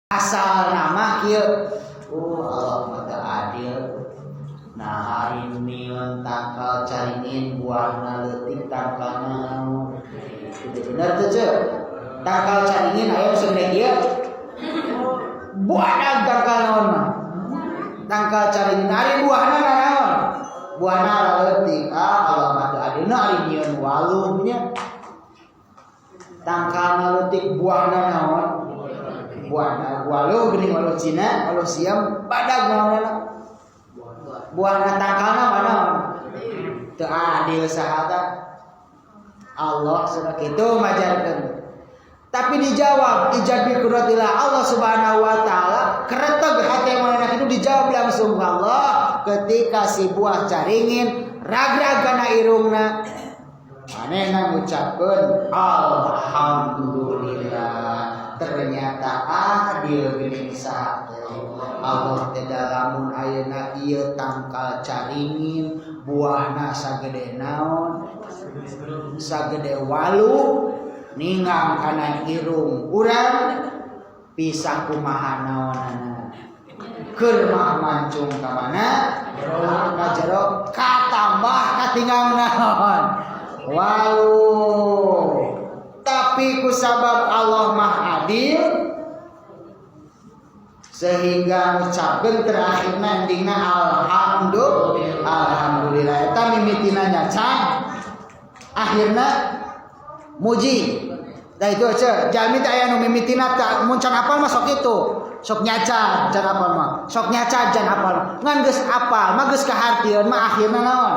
asal nama kieu Allah mah adil. Nah hari mieun tangkal caringin buahna leutik tangkalna itu bener teh ce tangkal caringin aya segede kieu buahna tangkal naon mah tangkal caringin ari buahna naon buahna leutik Allah mah adilna ari mieun waluhnya tangkalna leutik buahna naon buahna waluh geuning waluh Cina waluh siam badag naonna buahna tangkalna mana teu adil sahabat Allah sudah kitu majarkeun tapi dijawab ijabi kudratillah Allah Subhanahu wa taala kereteg hate manehna itu dijawab langsung Allah ketika si buah caringin ragragana irungna manehna ngucapkeun alhamdulillah ternyata adil geuning saha Allah teh lamun ayeuna ieu tangkal caringin buahna sagede naon sagede walu ningang kana irung urang pisah kumaha naonana keur mah mancung ka mana ka jero katambah katinggang naon walu tapi kusabab Allah mah adil sehingga ngucapkeun terakhirna endingna alhamdulillah eta mimitina nyacan akhirna muji da itu aja jalmi teh aya nu mimitina teh mun can apal mah sok itu sok nyacan can apal mah sok nyacan can apal ngan geus apal mah geus kahartieun mah akhirna naon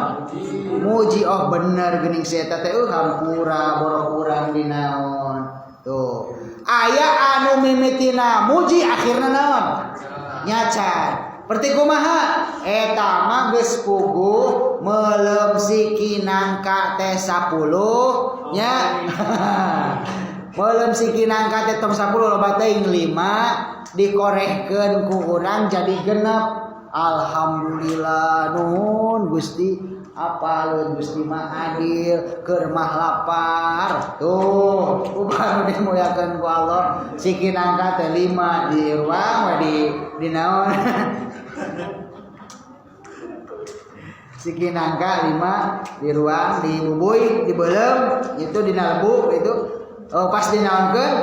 muji oh bener geuning si eta teh hampura borok urang di naon tuh aya anu mimitina muji akhirna naon nyacan berarti kumaha eta mah geus puguh meuleum siki nangka teh 10 nya meuleum siki nangka teh tong 10 loba teuing 5 dikorehkeun ku urang jadi genep alhamdulillah nuhun Gusti apaleun Gusti mah adil keur mah lapar tuh ubah nu dimuliakeun ku Allah siki nangka teh 5 di ruang we di naon siki nangka 5 di ruang di bubuy di beuleum itu dina lebu itu pas dinaonkeun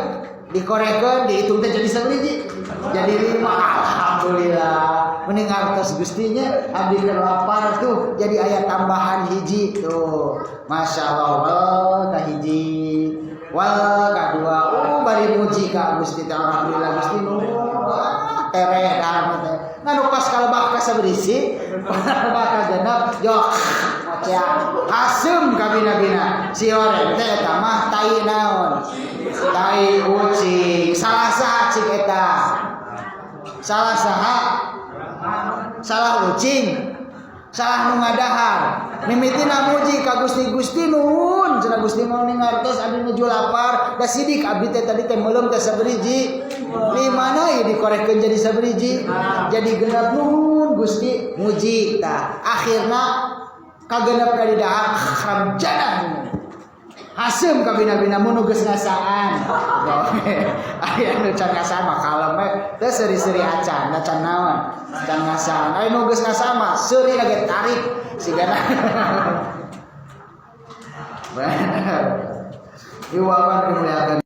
dikorekeun dihitung teh jadi sabiji jadi 5 alhamdulillah mending ngartos Gustinya abdi keur lapar tuh jadi aya tambahan hiji tuh masyaallah wal kahiji wal kadua bari muji ka Gusti teh alhamdulillah Gusti nu tereh dah teh nganu pas kalebak ka saberisi bakal genep yo maca asem ka bina-bina si orek teh eta mah tai naon tai ucing salah saha cik eta salah saha salah ucing salah nu ngadahar mimitina muji ka Gusti nuhun cenah Gusti mah ngartos abdi nuju lapar da sidik abdi teh tadi teh meuleum teh saberiji limana ieu dikorehkeun jadi saberiji jadi genep nuhun Gusti muji tah akhirna kagenep di dahar khamjana hasem ka bina-bina mun geus ngasaan aya nu can ngasaan mah kalem teh seri-seri acan da can naon can ngasaan aya nu geus ngasaan mah seuri lagi tarik sigana bener iwawan dimuliakeun